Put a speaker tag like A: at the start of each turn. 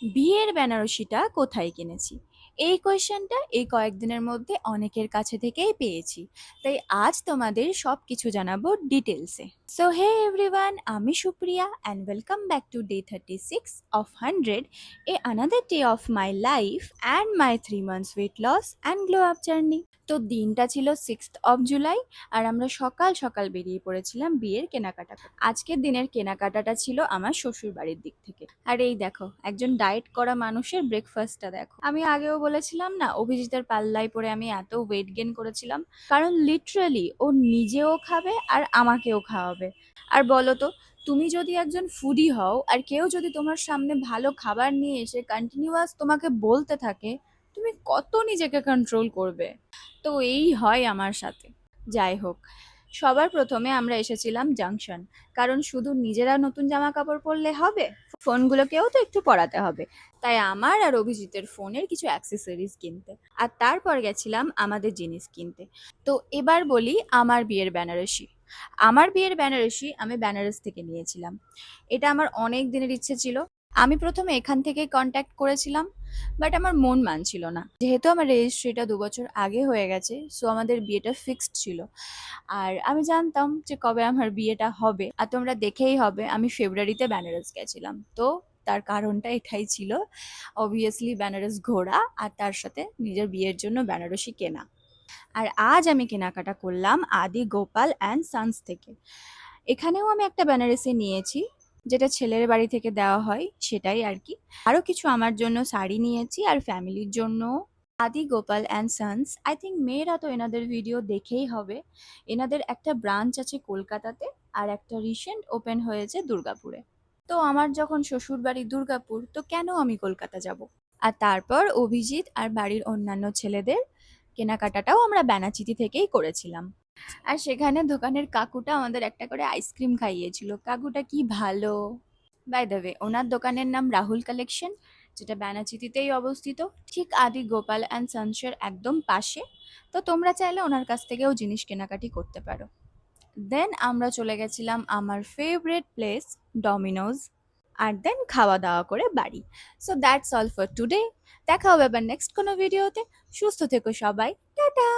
A: বিয়ের বেনারসিটা কোথায় কিনেছি? এই কোয়েশ্চেনটা এই কয়েকদিনের মধ্যে অনেকের কাছে থেকেই পেয়েছি। তাই আজ তোমাদের সবকিছু জানাবো ডিটেলসে। সো হে এভরিওয়ান, আমি Supriya and welcome back to day 36 of 100, a another day of my life and my 3 months weight loss and glow up journey. তো দিনটা ছিল 6th of July, আর আমরা সকাল সকাল বেরিয়ে পড়েছিলাম বিয়ের কেনাকাটা করতে। আজকের দিনের কেনাকাটাটা ছিল আমার শ্বশুর বাড়ির দিক থেকে। আর এই দেখো, একজন ডায়েট করা মানুষের ব্রেকফাস্টটা দেখো। আমি আগেও বলেছিলাম না, অভিজিতের পাল্লায় পড়ে আমি এত ওয়েট গেইন করেছিলাম, কারণ লিটারালি ও নিজেও খাবে আর আমাকেও খাওয়াবে। আর বলো তো, তুমি যদি একজন ফুডি হও আর কেউ যদি তোমার সামনে ভালো খাবার নিয়ে এসে কন্টিনিউয়াস তোমাকে বলতে থাকে, তুমি কত নিজেকে কন্ট্রোল করবে? তো এই হয় আমার সাথে। যাই হোক, সবার প্রথমে আমরা এসেছিলাম জাংশন, কারণ শুধু নিজেরা নতুন জামা কাপড় পরলে হবে, ফোনগুলোকেও তো একটু পরাতে হবে। তাই আমার আর অভিজিতের ফোনের কিছু অ্যাক্সেসরিজ কিনতে, আর তারপর গেছিলাম আমাদের জিনিস কিনতে। তো এবার বলি আমার বিয়ের বেনারসি। আমার বিয়ের বেনারসি আমি বেনারস থেকে নিয়েছিলাম। এটা আমার অনেক দিনের ইচ্ছে ছিল। আমি প্রথমে এখান থেকে কন্ট্যাক্ট করেছিলাম, বাট আমার মন মানছিল না। যেহেতু আমার রেজিস্ট্রিটা 2 বছর আগে হয়ে গেছে, সো আমাদের বিয়েটা ফিক্সড ছিল। আর আমি জানতাম যে কবে আমার বিয়েটা হবে, আর তোমরা দেখেই হবে আমি ফেব্রুয়ারিতে বেনারস গেছিলাম। তো তার কারণটা এটাই ছিল, অবভিয়াসলি বেনারস ঘোরা আর তার সাথে নিজের বিয়ের জন্য বেনারসি কেনা। আর আজ আমি কেনাকাটা করলাম আদি গোপাল অ্যান্ড সন্স থেকে। এখানেও আমি একটা বেনারসি নিয়েছি, যেটা ছেলের বাড়ি থেকে দেওয়া হয় সেটাই আর কি। আরও কিছু আমার জন্য শাড়ি নিয়েছি আর ফ্যামিলির জন্য। আদি Gopal and sons, I think মেয়েরা তো এনাদের ভিডিও দেখেই হবে। এনাদের একটা ব্রাঞ্চ আছে কলকাতাতে, আর একটা রিসেন্ট ওপেন হয়েছে দুর্গাপুরে। তো আমার যখন শ্বশুর বাড়ি দুর্গাপুর, তো কেন আমি কলকাতা যাব? আর তারপর অভিজিৎ আর বাড়ির অন্যান্য ছেলেদের কেনাকাটাটাও আমরা ব্যানাচিতি থেকেই করেছিলাম। আর সেখানে দোকানের কাকুটা আমাদের একটা করে আইসক্রিম খাইয়েছিল। কাকুটা কি ভালো! বাই দ্য ওয়ে, ওনার দোকানের নাম রাহুল কালেকশন, যেটা ব্যানাচিতিতেই অবস্থিত, ঠিক আদি গোপাল অ্যান্ড সন্সের একদম পাশে। তো তোমরা চাইলে ওনার কাছ থেকেও জিনিস কেনাকাটি করতে পারো। দেন আমরা চলে গেছিলাম আমার ফেভারিট প্লেস, ডমিনোজ। আর দেন খাওয়া দাওয়া করে বাড়ি। So that's all for today. দেখা হবে আবার নেক্সট কোনো ভিডিওতে। সুস্থ থেকো সবাই, টাটা।